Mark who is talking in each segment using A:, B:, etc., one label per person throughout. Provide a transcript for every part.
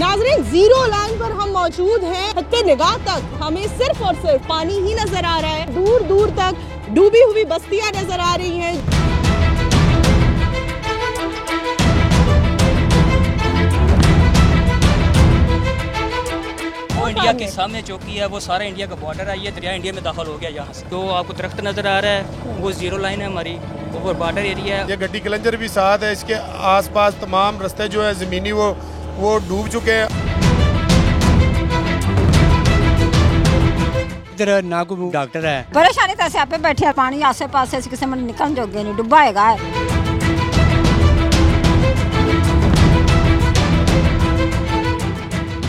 A: नाज़रीन, zero line पर हम मौजूद हैं। हत्ते निगाह तक हमें सिर्फ और सिर्फ पानी ही नजर आ रहा है। दूर दूर तक डूबी हुई बस्तियां नजर आ रही हैं।
B: वो इंडिया के सामने चौकी है, वो सारा इंडिया का बॉर्डर है। ये दरिया इंडिया में दाखिल हो गया यहाँ से। तो आपको दरख्त नजर आ रहा है, वो जीरो लाइन है हमारी, वो बॉर्डर एरिया है।
C: ये गड्डी कलंजर भी साथ है। इसके आसपास तमाम रास्ते जो है ज़मीनी वो डूब चुके हैं।
D: इधर ना कोई डॉक्टर है।
E: परेशानी तो आपे बैठे हैं, पानी आसे पास से किसी में निकल जोगे नहीं, डुब्बा है।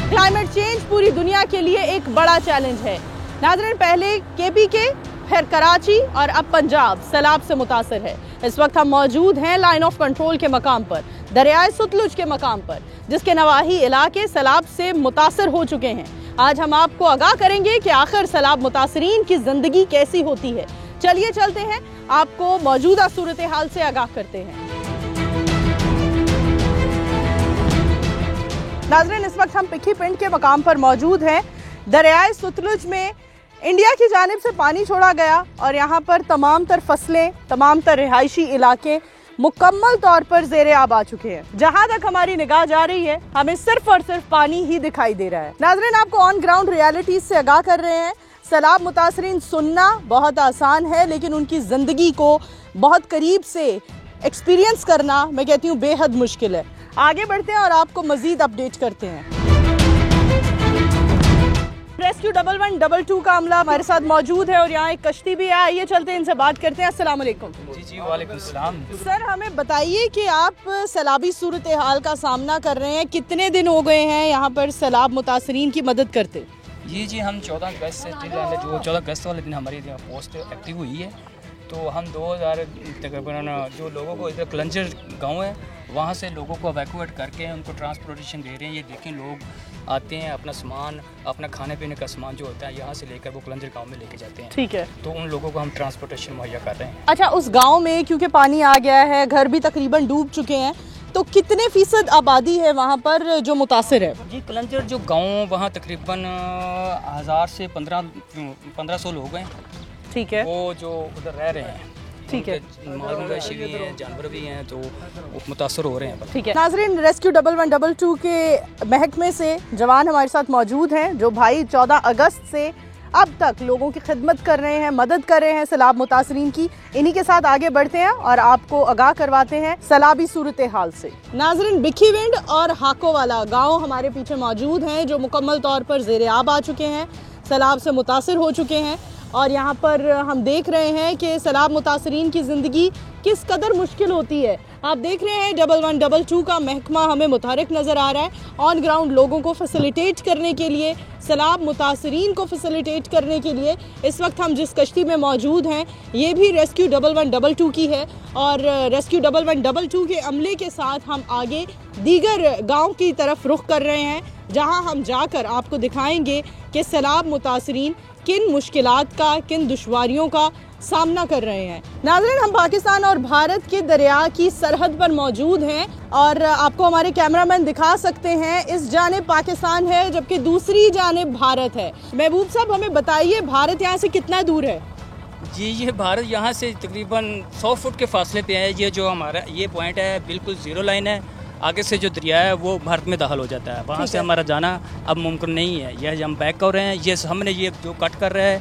A: क्लाइमेट चेंज पूरी दुनिया के लिए एक बड़ा चैलेंज है। नाज़रीन, पहले KPK, फिर कराची और अब पंजाब सैलाब से मुतासर है। इस वक्त हम मौजूद हैं लाइन ऑफ कंट्रोल के मकाम पर, दरियाए सतलुज के मकाम पर, जिसके नवाही इलाके सैलाब से मुतासर हो चुके हैं। आज हम आपको आगाह करेंगे कि आखिर सैलाब मुतासरीन की जिंदगी कैसी होती है। चलिए चलते हैं, आपको मौजूदा सूरत हाल से आगाह करते हैं। नाज़रीन, इस वक्त हम पिखी पिंड के मकाम पर मौजूद हैं। दरियाए सतलुज में इंडिया की जानिब से पानी छोड़ा गया और यहाँ पर तमाम तर फसलें, तमाम तर रिहायशी इलाके मुकम्मल तौर पर ज़ेरे आब आ चुके हैं। जहाँ तक हमारी निगाह जा रही है, हमें सिर्फ और सिर्फ पानी ही दिखाई दे रहा है। नाज़रीन, आपको ऑन ग्राउंड रियलिटीज से आगाह कर रहे हैं। सैलाब मुतासरीन सुनना बहुत आसान है, लेकिन उनकी ज़िंदगी को बहुत करीब से एक्सपीरियंस करना, मैं कहती हूँ, बेहद मुश्किल है। आगे बढ़ते हैं और आपको मज़ीद अपडेट करते हैं। रेस्क्यू 1122 का अमला हमारे साथ मौजूद है और यहाँ एक कश्ती भी है। आइए चलते हैं, इनसे बात करते हैं। अस्सलाम वालेकुम।
B: जी वालेकुम सलाम।
A: सर, हमें बताइए कि आप सैलाबी सूरत हाल का सामना कर रहे हैं। कितने दिन हो गए हैं यहाँ पर सैलाब मुतासरीन की मदद करते?
B: जी, हम 14 अगस्त से जो 14 अगस्त वाले दिन हमारी पोस्ट एक्टिव हुई है। तो हम 2000 तकरीबन जो लोगों को इधर कलंजर गांव है, वहाँ से लोगों को एवैक्यूएट करके उनको ट्रांसपोर्टेशन दे रहे हैं। ये देखें, लोग आते हैं, अपना सामान, अपना खाने पीने का सामान जो होता है यहाँ से लेकर वो कलंजर गांव में लेके जाते हैं।
A: ठीक है।
B: तो उन लोगों को हम ट्रांसपोर्टेशन मुहैया कर रहे हैं।
A: अच्छा, उस गांव में क्योंकि पानी आ गया है, घर भी तकरीबन डूब चुके हैं, तो कितने फीसद आबादी है वहाँ पर जो मुतासिर है?
B: जी, कलंजर जो गाँव, वहाँ तकरीबन 1000 से 1500 लोग हैं।
A: ठीक है।
B: वो जो उधर रह रहे हैं,
A: ठीक है,
B: माल मवेशी भी हैं, जानवर भी हैं, तो मुतासर हो रहे हैं।
A: ठीक है। नाज़रीन, रेस्क्यू 1122 के महकमे से जवान हमारे साथ मौजूद हैं, जो भाई 14 अगस्त से अब तक लोगों की खिदमत कर रहे हैं, मदद कर रहे हैं सैलाब मुतासरीन की। इन्हीं के साथ आगे बढ़ते हैं और आपको आगाह करवाते हैं सैलाबी सूरत हाल से। नाज़रीन, बिखीविंड और हाकोवाला गाँव हमारे पीछे मौजूद हैं, जो मुकम्मल तौर पर ज़ेरे आब आ चुके हैं, सैलाब से मुतासर हो चुके हैं। और यहाँ पर हम देख रहे हैं कि सैलाब मुतासरीन की ज़िंदगी किस कदर मुश्किल होती है। आप देख रहे हैं 1122 का महकमा हमें मुतहरिक नज़र आ रहा है। ऑन ग्राउंड लोगों को फैसिलिटेट करने के लिए, सैलाब मुतासरीन को फैसिलिटेट करने के लिए इस वक्त हम जिस कश्ती में मौजूद हैं, ये भी रेस्क्यू 1122 की है। और रेस्क्यू 1122 के अमले के साथ हम आगे दीगर गाँव की तरफ रुख कर रहे हैं, जहाँ हम जाकर आपको दिखाएंगे कि सैलाब मुतासरीन किन मुश्किलात का, किन दुश्वारियों का सामना कर रहे हैं। नाज़रीन, हम पाकिस्तान और भारत के दरिया की सरहद पर मौजूद हैं और आपको हमारे कैमरामैन दिखा सकते हैं। इस जानिब पाकिस्तान है, जबकि दूसरी जानिब भारत है। महबूब साहब, हमें बताइए, भारत यहाँ से कितना दूर है?
B: जी, ये भारत यहाँ से तकरीबन 100 फुट के फासले पे है। ये जो हमारा ये पॉइंट है, बिल्कुल ज़ीरो लाइन है। आगे से जो दरिया है वो भारत में दाखिल हो जाता है। वहाँ से हमारा जाना अब मुमकिन नहीं है। यह हम बैक कर रहे हैं। ये हमने ये जो कट कर रहा है,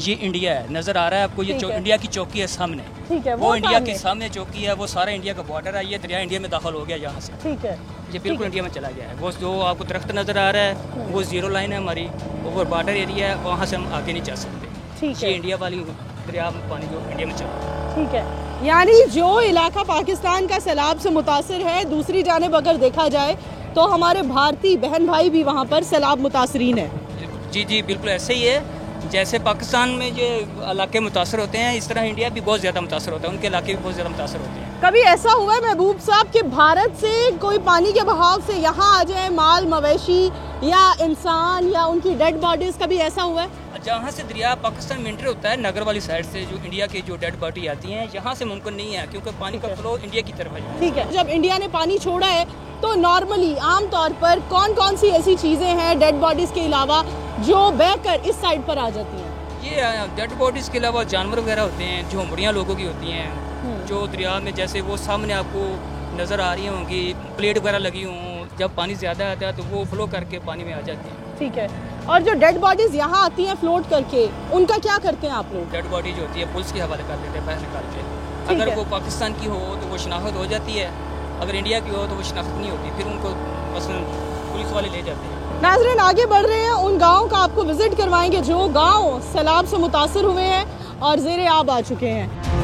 B: ये इंडिया है। नज़र आ रहा है आपको, ये इंडिया की चौकी है सामने।
A: ठीक है,
B: वो इंडिया के सामने चौकी है, वो सारा इंडिया का बॉर्डर है। ये दरिया इंडिया में दाखिल हो गया यहाँ से।
A: ठीक है,
B: ये बिल्कुल इंडिया में चला गया है। वो जो आपको दरख्त नज़र आ रहा है, वो ज़ीरो लाइन है हमारी, वो बॉर्डर एरिया है, वहाँ से हम आगे नहीं जा सकते।
A: ठीक है।
B: ये इंडिया वाली दरिया पानी जो इंडिया में चल रहा है।
A: ठीक है, यानी जो इलाका पाकिस्तान का सैलाब से मुतासिर है, दूसरी जानिब अगर देखा जाए तो हमारे भारतीय बहन भाई भी वहाँ पर सैलाब मुतासरीन है।
B: जी, बिल्कुल ऐसे ही है। जैसे पाकिस्तान में जो इलाके मुतासर होते हैं, इस तरह इंडिया भी बहुत ज़्यादा मुतासर होता है। उनके इलाके भी बहुत ज़्यादा मुतासर होते हैं।
A: कभी ऐसा हुआ है महबूब साहब कि भारत से कोई पानी के बहाव से यहाँ आ जाए माल मवेशी या इंसान या उनकी डेड बॉडीज, कभी ऐसा हुआ है?
B: जहाँ से दरिया पाकिस्तान में एंटर होता है नगर वाली साइड से, जो इंडिया की जो डेड बॉडी आती हैं, यहाँ से मुमकिन नहीं है क्योंकि पानी का फ्लो इंडिया की तरफ है।
A: ठीक है, जब इंडिया ने पानी छोड़ा है तो नॉर्मली आम तौर पर कौन कौन सी ऐसी चीज़ें हैं डेड बॉडीज़ के अलावा जो बहकर इस साइड पर आ जाती हैं?
B: ये डेड बॉडीज़ के अलावा जानवर वगैरह होते हैं, झोंपड़ियाँ लोगों की होती हैं, जो दरिया में जैसे वो सामने आपको नज़र आ रही होंगी, प्लेट वगैरह लगी हों, जब पानी ज़्यादा आता है तो वो फ्लो करके पानी में आ जाती हैं।
A: ठीक है, और जो डेड बॉडीज़ यहाँ आती हैं फ्लोट करके, उनका क्या करते हैं आप लोग?
B: डेड बॉडी जो होती है पुलिस के हवाले कर देते हैं पैसे निकाल के। अगर वो पाकिस्तान की हो तो वो शनाख्त हो जाती है, अगर इंडिया की हो तो वो शनाख्त नहीं होती, फिर उनको मसलन पुलिस वाले ले जाते हैं।
A: नाज़रीन आगे बढ़ रहे हैं, उन गाँव का आपको विजिट करवाएंगे जो गाँव सैलाब से मुतासर हुए हैं और ज़ेरे आब आ चुके हैं।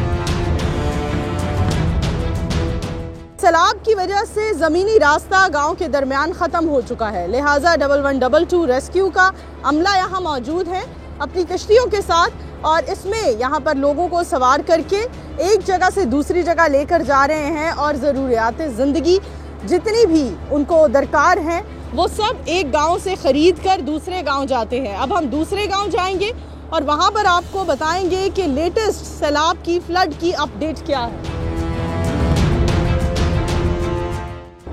A: सैलाब की वजह से ज़मीनी रास्ता गांव के दरमियान ख़त्म हो चुका है, लिहाजा 1122 रेस्क्यू का अमला यहाँ मौजूद है अपनी कश्तियों के साथ, और इसमें यहाँ पर लोगों को सवार करके एक जगह से दूसरी जगह लेकर जा रहे हैं और ज़रूरियात ज़िंदगी जितनी भी उनको दरकार हैं वो सब एक गांव से ख़रीद कर दूसरे गांव जाते हैं। अब हम दूसरे गांव जाएंगे और वहाँ पर आपको बताएंगे कि लेटेस्ट सैलाब की फ्लड की अपडेट क्या है।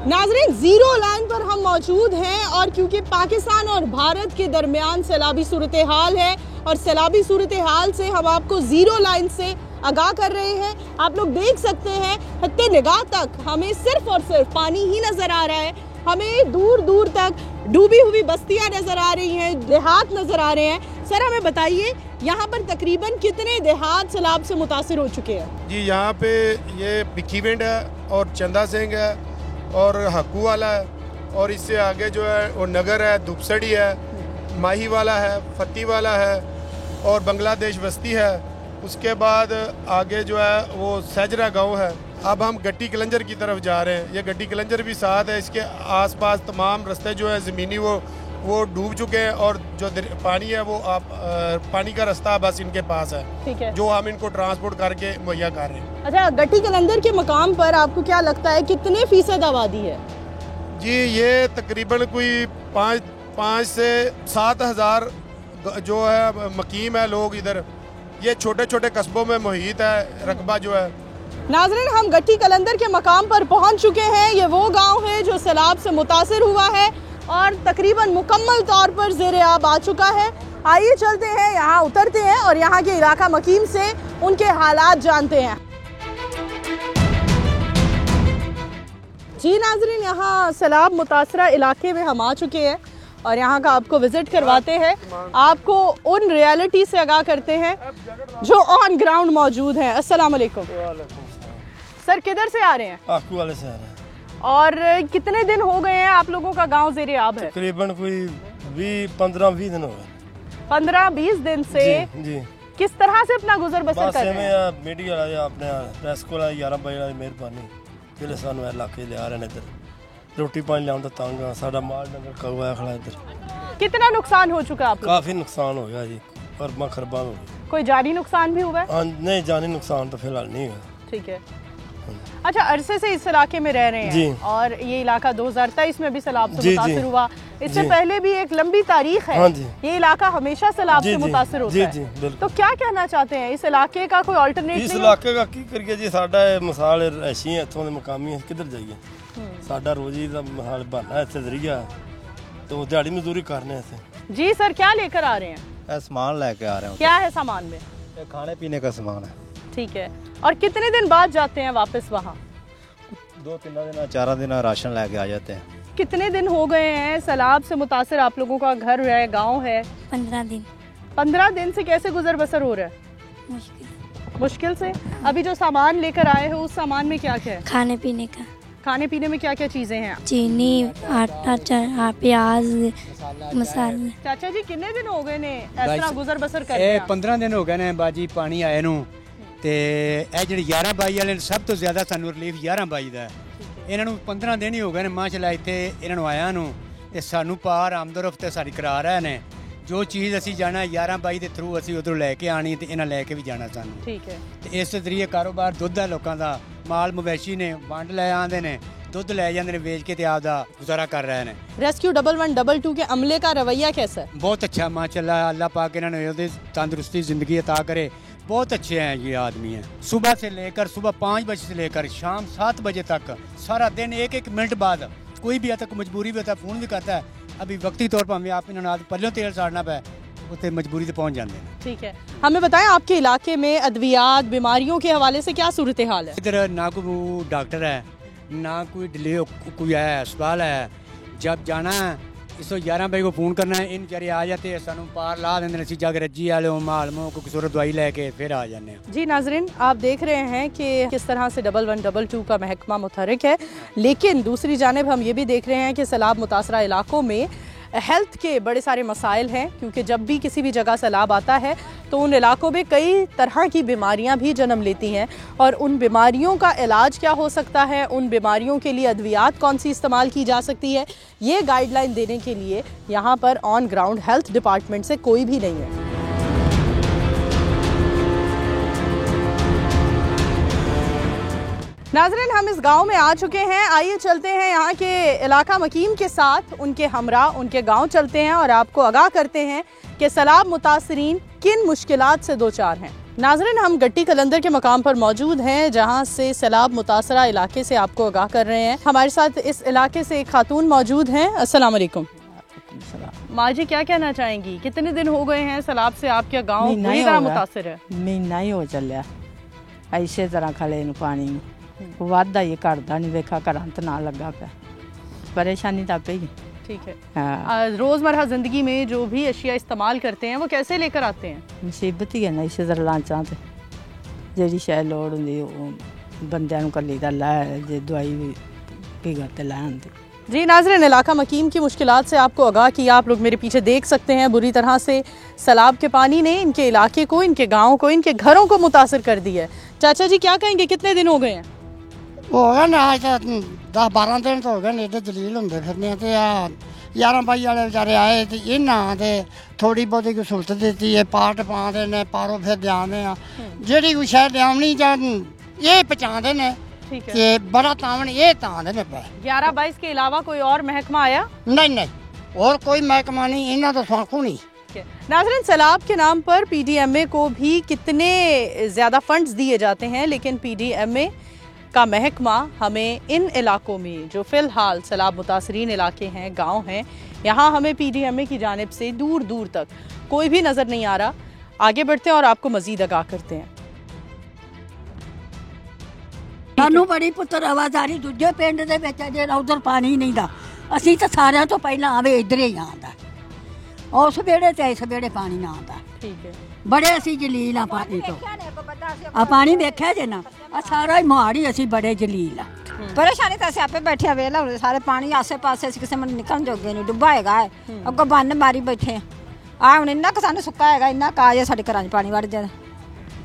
A: नाज़रीन ज़ीरो लाइन पर हम मौजूद हैं और क्योंकि पाकिस्तान और भारत के दरमियान सैलाबी सूरत हाल है और सैलाबी सूरत हाल से हम आपको ज़ीरो लाइन से आगाह कर रहे हैं। आप लोग देख सकते हैं हत्ते निगाह तक हमें सिर्फ और सिर्फ पानी ही नज़र आ रहा है, हमें दूर दूर तक डूबी हुई बस्तियां नज़र आ रही हैं, देहात नज़र आ रहे हैं। सर हमें बताइए यहाँ पर तकरीबन कितने देहात सैलाब से मुतासर हो चुके हैं?
C: जी यहाँ पे ये भिखीविंड है और चंदा सिंह है और हक्कू वाला है, और इससे आगे जो है वो नगर है, दुपसड़ी है, माही वाला है, फती वाला है और बांग्लादेश बस्ती है। उसके बाद आगे जो है वो सजरा गांव है। अब हम गट्टी कलंजर की तरफ जा रहे हैं, ये गट्टी कलंजर भी साथ है, इसके आसपास तमाम रास्ते जो है ज़मीनी वो डूब चुके हैं और जो पानी है वो पानी का रास्ता बस इनके पास है।
A: ठीक है,
C: जो हम इनको ट्रांसपोर्ट करके मुहैया कर रहे हैं।
A: अच्छा, गट्टी कलंदर के मकाम पर आपको क्या लगता है कितने फीसद आबादी है?
C: जी ये तकरीबन कोई 5 से 7 हज़ार जो है मकीम है लोग इधर, ये छोटे छोटे कस्बों में मुहित है रकबा जो है।
A: नाज़रीन हम गट्टी कलंदर के मकाम पर पहुंच चुके हैं, ये वो गांव है जो सैलाब से मुतासर हुआ है और तकरीबन मुकम्मल तौर पर ज़ेरे आब आ चुका है। आइए चलते हैं, यहाँ उतरते हैं और यहाँ के इलाका मकीम से उनके हालात जानते हैं। जी नाज़रीन यहाँ सैलाब मुतासरा इलाके में हम आ चुके हैं और यहाँ का आपको विजिट करवाते हैं, आपको उन रियलिटी से आगाह करते हैं जो ऑन ग्राउंड मौजूद हैं। अस्सलाम वालेकुम सर, किधर से आ रहे हैं?
F: आकू वाले से आ रहे हैं।
A: और कितने दिन हो गए हैं आप लोगों का गांव ज़ेरे आब है?
F: तकरीबन कोई 15-20 दिन हो गए।
A: 15-20 दिन से
F: जी
A: किस तरह से अपना गुजर बसर कर रहे हैं?
F: मीडिया वाले अपने प्रेस को 11 बजे वाली मेहरबानी जिले सानू इलाके ले आ रहे हैं, इधर रोटी पानी लिया तंग आ, साडा माल डंगर कौआ खड़ा इधर।
A: कितना नुकसान हो चुका आप?
F: काफी नुकसान हो गया जी, अरबा खरबा हो गई।
A: कोई जानी नुकसान भी हुआ है?
F: नहीं, जानी नुकसान तो फिलहाल नहीं हुआ।
A: ठीक है। अच्छा, अरसे से इस इलाके में रह रहे हैं और ये इलाका 2023 में भी सैलाब से मुतासिर हुआ, इससे पहले भी एक लंबी तारीख है। ये इलाका हमेशा सैलाब से मुतासिर होता है, तो क्या कहना चाहते हैं इस इलाके का कोई अल्टरनेट?
F: इस इलाके का की करिए जी, साडा मिसाल ऐसी है, इत्थों दे मकामी किधर जाइए, साडा रोजी दा मिसाल बहाना इत्थे जरिया, तो दिहाड़ी मजदूरी करने इत्थे।
A: जी सर, क्या लेकर आ रहे हैं?
G: सामान लेके आ रहे हैं।
A: क्या है सामान में?
G: खाने पीने का सामान है।
A: ठीक है, और कितने दिन बाद जाते हैं वापस वहाँ?
G: 2-3 दिन 4 दिन राशन लेके आ जाते हैं।
A: कितने दिन हो गए हैं सैलाब से मुतासिर आप लोगों का घर है, गांव है?
H: 15 दिन।
A: 15 दिन से कैसे गुजर बसर हो रहा है? मुश्किल से। अभी जो सामान लेकर आए हो उस सामान में क्या क्या है?
H: खाने पीने का।
A: खाने पीने में क्या क्या चीजें हैं?
H: चीनी, आटा, प्याज, मसाले।
A: चाचा जी कितने दिन हो गए ने ऐसा गुजर बसर कर रहे हैं?
D: 15 दिन हो गए ने बाजी पानी आए नू ते ਇਹ ਜਿਹੜੀ 11-22 ਵਾਲੇ ਸਭ ਤੋਂ ਜ਼ਿਆਦਾ ਸਾਨੂੰ ਰਿਲੀਫ 11-22 ਦਾ ਇਹਨਾਂ ਨੂੰ 15 ਦਿਨ ਹੀ ਹੋ ਗਏ ਨੇ ਮਾਸ਼ਾਅੱਲਾ ਇੱਥੇ ਇਹਨਾਂ ਨੂੰ ਆਇਆਂ ਨੂੰ ਤੇ ਸਾਨੂੰ ਪਾਰ ਆਮਦਰਫਤ ਤੇ ਸਾਡੀ ਕਰਾ ਰਹੇ ਨੇ। ਜੋ ਚੀਜ਼ ਅਸੀਂ ਜਾਣਾ 11-22 ਦੇ ਥਰੂ ਅਸੀਂ ਉਧਰੋਂ ਲੈ ਕੇ ਆਣੀ ਤੇ ਇਹਨਾਂ ਲੈ ਕੇ ਵੀ ਜਾਣਾ ਸਾਨੂੰ।
A: ਠੀਕ ਹੈ।
D: ਤੇ ਇਸ ਜ਼ਰੀਏ ਕਾਰੋਬਾਰ ਦੁੱਧ ਦਾ ਲੋਕਾਂ ਦਾ ਮਾਲ ਮਵੇਸ਼ੀ ਨੇ ਵੰਡ ਲੈ ਆਉਂਦੇ ਨੇ ਦੁੱਧ ਲੈ ਜਾਂਦੇ ਨੇ ਵੇਚ ਕੇ ਤੇ ਆਪਦਾ ਗੁਜ਼ਾਰਾ ਕਰ ਰਹੇ ਨੇ।
A: रेस्क्यू 1112 के अमले का रवैया कैसा है?
D: बहुत अच्छा माशाल्लाह, अल्लाह पाक इन्होंने तंदुरुस्ती ज़िंदगी अता करे। बहुत अच्छे हैं ये आदमी हैं। सुबह से लेकर सुबह 5 बजे से लेकर शाम 7 बजे तक सारा दिन एक एक मिनट बाद कोई भी आता, मजबूरी भी होता है फ़ोन भी करता है। अभी वक्ती तौर पर हमें आप इन्होंने आज पल्लों तेल साड़ना पे उतने मजबूरी से पहुँच जाते हैं।
A: ठीक है, हमें बताएं आपके इलाके में अद्वियात बीमारियों के हवाले से क्या सूरत हाल है?
D: इधर ना कोई डॉक्टर है, ना कोई कोई है अस्पताल है। जब जाना है 111 बजे को फ़ोन करना है, इन बेचारे आ जाते हैं, सानू पार ला देंगे, असीं जाके रज्जी वाले मालमों को किसी दवाई लेके फिर आ जाने हैं।
A: जी नाजरीन, आप देख रहे हैं कि किस तरह से 1112 का महकमा मुतहरिक है, लेकिन दूसरी जानिब हम ये भी देख रहे हैं कि सैलाब मुतासरा इलाकों में हेल्थ के बड़े सारे मसाइल हैं, क्योंकि जब भी किसी भी जगह सैलाब आता है तो उन इलाकों में कई तरह की बीमारियां भी जन्म लेती हैं, और उन बीमारियों का इलाज क्या हो सकता है, उन बीमारियों के लिए अद्वियात कौन सी इस्तेमाल की जा सकती है, ये गाइडलाइन देने के लिए यहाँ पर ऑन ग्राउंड हेल्थ डिपार्टमेंट से कोई भी नहीं है। नाज़रीन, हम इस गांव में आ चुके हैं, आइए चलते हैं यहाँ के इलाका मकीम के साथ, उनके हमरा उनके गांव चलते हैं और आपको आगाह करते हैं कि सैलाब मुतासरीन किन मुश्किलात से दो चार हैं। नाज़रीन, हम गट्टी कलंदर के मकाम पर मौजूद हैं, जहाँ से सैलाब मुतासरा इलाके से आपको आगाह कर रहे हैं। हमारे साथ इस इलाके से एक खातून मौजूद हैं। अस्सलाम वालेकुम। माँ जी, क्या कहना चाहेंगी, कितने दिन हो गए हैं सैलाब से आपके गाँव पूरी तरह मुतासर है?
E: महीना ही हो चलिया ऐसे तरह खड़े न पानी वादा ही घटता नहीं, वेखा घर अंत ना लगा पे परेशानी तो पे ही।
A: ठीक है,
E: हाँ।
A: रोज़मर्रा ज़िंदगी में जो भी अशिया इस्तेमाल करते हैं वो कैसे लेकर आते हैं?
E: मुसीबत ही है ना इसे तरह लांचा ते जेड़ी शायद लोड़ होंदी बंदियां नूं कल्ली दा लै जे दवाई भी पिघल ते लै आंदी।
A: जी नाज़रीन, इलाका मकीम की मुश्किलात से आपको आगाह किया। आप लोग मेरे पीछे देख सकते हैं, बुरी तरह से सैलाब के पानी ने इनके इलाके को, इनके गाँव को, इनके घरों को मुतासर कर दिया है। चाचा जी, क्या कहेंगे, कितने दिन हो गए हैं?
I: हो गए ना आज 10-12 दिन तो हो गए, एडे जलील होंगे फिरने। तो 11 बाई वाले बेचारे आए तो इन्हों ने थोड़ी बहुती कोई सहूलत दी है, पार्ट पाते हैं, पारो फिर देने जी कोई शह लियावनी ये पहुँचाते हैं कि बड़ा तावन ये तांदे ने पे।
A: 11-22 के अलावा कोई और महकमा आया?
I: नहीं, और कोई महकमा नहीं, इन्हों तो सौखू नहीं।
A: नाज़रीन, सैलाब के नाम पर PDMA को भी कितने ज़्यादा फंड्स दिए जाते हैं, लेकिन PDMA का महकमा हमें इन इलाकों में जो फ़िलहाल सैलाब मुतासरीन इलाके हैं, गांव हैं, यहाँ हमें PDMA की जानिब से दूर दूर तक कोई भी नज़र नहीं आ रहा। आगे बढ़ते हैं और आपको मज़ीद आगाह करते हैं।
J: सानू बड़ी पुत्र आवाजारी दूजे पिंड दे विच जेड़ा उधर पानी नहीं दा, असीं तां सारियां तो पहला आवे इधर ही आंदा, उस वेड़े ते इस वेड़े पानी ना आंदा।
A: ठीक है,
J: बड़े असीं जलील आ पानी तो, आ पानी वेख्या जे ना आ सारा ही मोहाड़ी असीं बड़े जलील आ।
E: परेशानी तो आपे बैठे वेला सारे पानी आसे पासे किसी में निकल जोगे नहीं, डुब्बा है अगो बन मारी बैठे आ हुण इन्ना क सानू सुक्का है, इन्ना का जे साडे घरां च पानी वड़ जाए,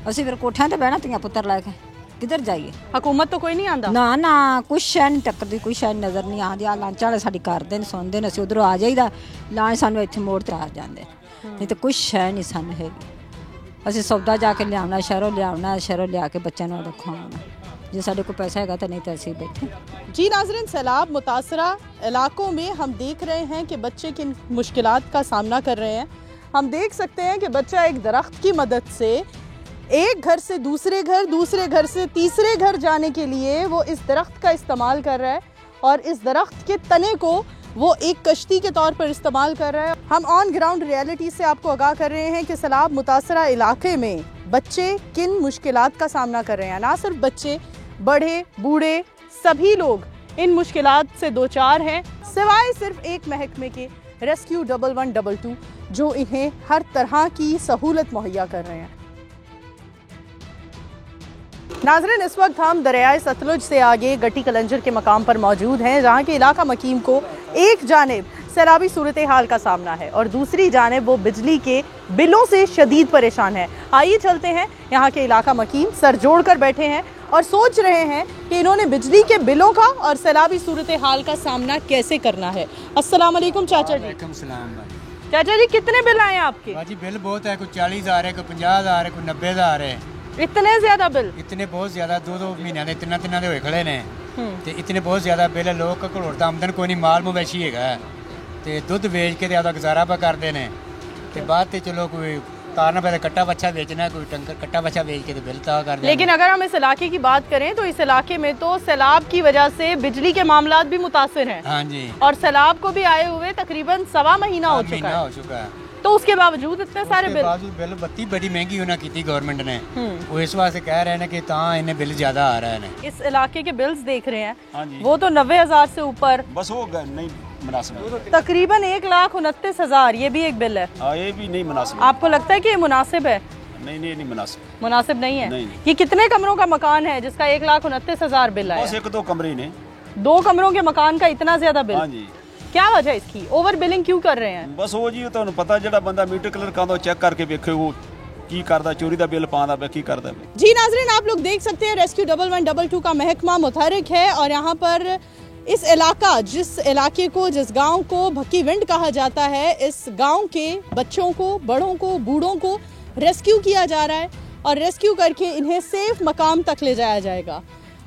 E: असीं फिर कोठियां ते बहना तियां पुत्तर लैके किधर जाइए?
A: हुकूमत तो कोई नहीं आंदा?
E: ना कुछ शै नहीं टक्करदी, कुछ शै नज़र नहीं आती। आ लांचा वाले साडी करदे ने, सुनदे ने, असीं उधरों आ जाईदा, लांच सानू इत्थे मोड़ ते आ जांदे, नहीं तो कुछ शै नहीं सानू हैगी। असीं सौदा जाके लियावना, शहरों लिया के बच्चों नूं रखवाउणा, जे साडे कोल पैसा हैगा तो, नहीं तो असीं बैठे।
A: जी नाज़रीन, सैलाब मुतासरा इलाकों में हम देख रहे हैं कि बच्चे किन मुश्किलात का सामना कर रहे हैं। हम देख सकते हैं कि बच्चा एक दरख्त की मदद से एक घर से दूसरे घर से तीसरे घर जाने के लिए वो इस दरख्त का इस्तेमाल कर रहा है, और इस दरख्त के तने को वो एक कश्ती के तौर पर इस्तेमाल कर रहा है। हम ऑन ग्राउंड रियलिटी से आपको आगाह कर रहे हैं कि सैलाब मुतासरा इलाके में बच्चे किन मुश्किलात का सामना कर रहे हैं। ना सिर्फ बच्चे, बड़े बूढ़े सभी लोग इन मुश्किलात से दो चार हैं, सिवाय सिर्फ एक महकमे के रेस्क्यू 1112 जो इन्हें हर तरह की सहूलत मुहैया कर रहे हैं। नाज़रीन, इस वक्त हम दरियाए सतलुज से आगे गट्टी कलंजर के मकाम पर मौजूद हैं, जहाँ के इलाका मकीम को एक जानिब सैलाबी सूरत हाल का सामना है और दूसरी जानिब वो बिजली के बिलों से शदीद परेशान है। आइए चलते हैं, यहाँ के इलाका मकीम सर जोड़ कर बैठे हैं और सोच रहे हैं कि इन्होंने बिजली के बिलों का और सैलाबी सूरत हाल का सामना कैसे करना है। अस्सलाम वालेकुम चाचा जी। चाचा जी, कितने बिल आए आपके?
D: जी बिल बहुत है, कोई 40,000 है, कोई 50,000 है, कोई 90,000 है।
A: इतने ज्यादा बिल?
D: इतने बहुत ज्यादा, 2-2 महीने के 3 होए खड़े ने। ਤੇ ਇਤਨੇ ਬਹੁਤ ਜ਼ਿਆਦਾ ਬਿੱਲ ਲੋਕ ਘਰੋਂ ਦਾ ਆਮਦਨ ਕੋਈ ਨਹੀਂ ਮਾਲ ਮਵੇਸ਼ੀ ਹੈਗਾ ਤੇ ਦੁੱਧ ਵੇਚ ਕੇ ਤੇ ਆਪਦਾ ਗੁਜ਼ਾਰਾ ਪਾ ਕਰਦੇ ਨੇ ਤੇ ਬਾਅਦ ਤੇ ਚਲੋ ਕੋਈ तारना पहले कट्टा बच्चा बेचना है कोई टंकर कट्टा बच्चा बेच के तो बिल तय कर देना।
A: लेकिन अगर हम इस इलाके की बात करें तो इस इलाके में तो सैलाब की वजह से बिजली के मामलात भी मुतासिर हैं।
D: हाँ जी।
A: और सैलाब को भी आए हुए तकरीबन 1.25 महीना हो चुका है। तो उसके बावजूद इतने सारे
D: बिल बत्ती बड़ी महंगी होना की गवर्नमेंट ने वो इस वास्ते कह रहे हैं कि इन्हें बिल ज्यादा आ रहा है।
A: इस इलाके के बिल्स देख रहे हैं वो तो 90,000 से ऊपर
K: बस वो नहीं मुनासिब,
A: तकरीबन 1,29,000 ये भी एक बिल है।
K: ये भी नहीं मुनासिब।
A: आपको लगता है कि ये मुनासिब है?
K: नहीं मुनासिब।
A: मुनासिब नहीं है।
K: नहीं।
A: ये कितने कमरों का मकान है जिसका 1,29,000 बिल है?
K: बस 1-2 कमरे ने।
A: 2 कमरों के मकान का इतना ज्यादा बिल?
K: हाँ जी।
A: क्या वजह इसकी? ओवर बिलिंग क्यों कर रहे हैं?
K: बस वो जी तुहानू पता जेड़ा बंदा मीटर कलर का चेक करके वेखे वो की करदा चोरी दा बिल पांदा पे की करदा।
A: जी नाज़रीन, आप लोग देख सकते हैं रेस्क्यू 1122 का महकमा मुतहरिक है और यहाँ पर इस इलाका जिस इलाके को जिस गांव को भक्की विंड कहा जाता है, इस गांव के बच्चों को, बड़ों को, बूढ़ों को रेस्क्यू किया जा रहा है और रेस्क्यू करके इन्हें सेफ मकाम तक ले जाया जाएगा।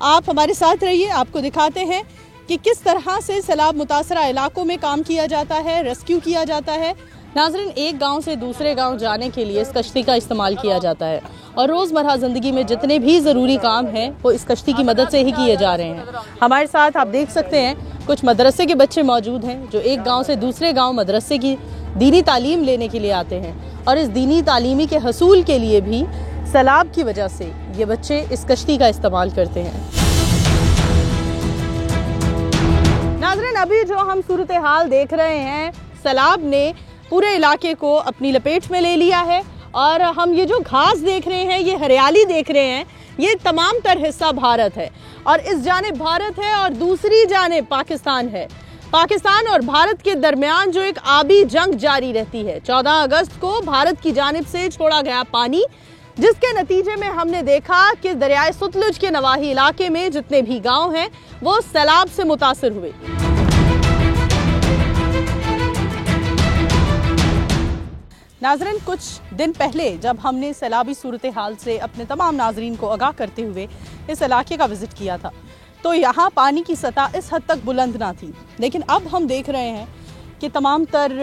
A: आप हमारे साथ रहिए, आपको दिखाते हैं कि किस तरह से सैलाब मुतासरा इलाकों में काम किया जाता है, रेस्क्यू किया जाता है। नाज़रीन, एक गांव से दूसरे गांव जाने के लिए इस कश्ती का इस्तेमाल किया जाता है और रोज़मर्रा ज़िंदगी में जितने भी ज़रूरी काम हैं वो इस कश्ती की मदद से ही किए जा रहे हैं। हमारे साथ आप देख सकते हैं कुछ मदरसे के बच्चे मौजूद हैं जो एक गांव से दूसरे गांव मदरसे की दीनी तालीम लेने के लिए आते हैं और इस दीनी तालीमी के हसूल के लिए भी सैलाब की वजह से ये बच्चे इस कश्ती का इस्तेमाल करते हैं। नाज़रीन, अभी जो हम सूरत हाल देख रहे हैं, सैलाब ने पूरे इलाके को अपनी लपेट में ले लिया है और हम ये जो घास देख रहे हैं, ये हरियाली देख रहे हैं, ये तमाम तर हिस्सा भारत है और इस जानिब भारत है और दूसरी जानिब पाकिस्तान है। पाकिस्तान और भारत के दरमियान जो एक आबी जंग जारी रहती है। 14 अगस्त को भारत की जानिब से छोड़ा गया पानी, जिसके नतीजे में हमने देखा कि दरियाए सतलुज के नवाही इलाके में जितने भी गांव हैं वो सैलाब से मुतासिर हुए। नाज़रीन, कुछ दिन पहले जब हमने सैलाबी सूरत हाल से अपने तमाम नाज़रीन को आगाह करते हुए इस इलाके का विज़िट किया था तो यहाँ पानी की सतह इस हद तक बुलंद ना थी, लेकिन अब हम देख रहे हैं कि तमाम तर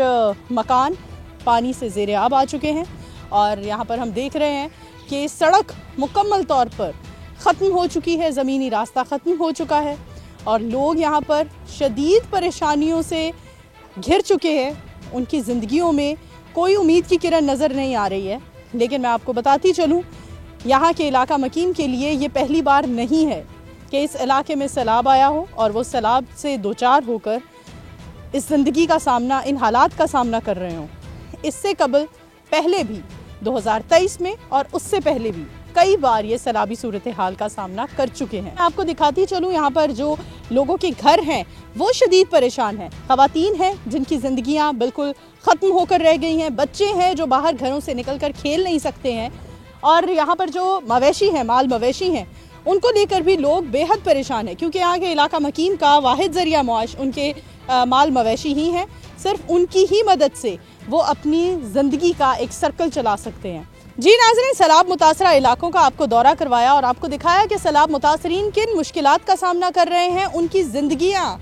A: मकान पानी से ज़ेरे आब आ चुके हैं और यहाँ पर हम देख रहे हैं कि सड़क मुकम्मल तौर पर ख़त्म हो चुकी है, ज़मीनी रास्ता ख़त्म हो चुका है और लोग यहाँ पर शदीद परेशानियों से घिर चुके हैं। उनकी ज़िंदगियों में कोई उम्मीद की किरण नज़र नहीं आ रही है। लेकिन मैं आपको बताती चलूँ, यहाँ के इलाका मकीन के लिए ये पहली बार नहीं है कि इस इलाके में सैलाब आया हो और वो सैलाब से दो चार होकर इस ज़िंदगी का सामना, इन हालात का सामना कर रहे हों। इससे कबल पहले भी 2023 में और उससे पहले भी कई बार ये सैलाबी सूरत हाल का सामना कर चुके हैं। मैं आपको दिखाती चलूँ, यहाँ पर जो लोगों के घर हैं वो शदीद परेशान हैं। ख़वातीन हैं जिनकी ज़िंदगियाँ बिल्कुल ख़त्म होकर रह गई हैं, बच्चे हैं जो बाहर घरों से निकल कर खेल नहीं सकते हैं और यहाँ पर जो मवेशी हैं, माल मवेशी हैं, उनको लेकर भी लोग बेहद परेशान हैं क्योंकि यहाँ के इलाका मकीन का वाहिद ज़रिया मुआश उनके माल मवेशी ही हैं। सिर्फ उनकी ही मदद से वो अपनी ज़िंदगी का एक सर्कल चला सकते हैं। जी नाज़रीन, सैलाब मुतासरा इलाकों का आपको दौरा करवाया और आपको दिखाया कि सैलाब मुतासरीन किन मुश्किलात का सामना कर रहे हैं, उनकी ज़िंदगियाँ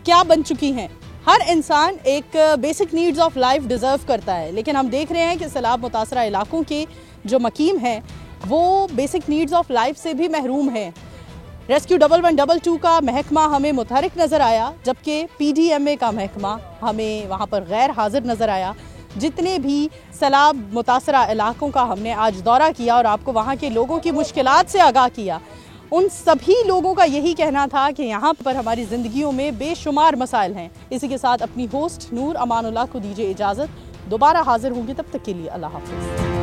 A: क्या बन चुकी हैं। हर इंसान एक basic needs of life deserve करता है, लेकिन हम देख रहे हैं कि सैलाब मुतासरा इलाकों के जो मकीम हैं वो बेसिक नीड्स ऑफ लाइफ से भी महरूम हैं। रेस्क्यू 1122 का महकमा हमें मुतहरिक नज़र आया, जबकि PDMA का महकमा हमें वहाँ पर गैर हाजिर नज़र आया। जितने भी सैलाब मुतासरा इलाकों का हमने आज दौरा किया और आपको वहाँ के लोगों की मुश्किलात से आगाह किया, उन सभी लोगों का यही कहना था कि यहाँ पर हमारी ज़िंदगियों में बेशुमार मसाइल हैं। इसी के साथ अपनी होस्ट नूर अमानुल्लाह को दीजिए इजाज़त। दोबारा हाजिर होंगी, तब तक के लिए अल्लाह हाफ़िज़।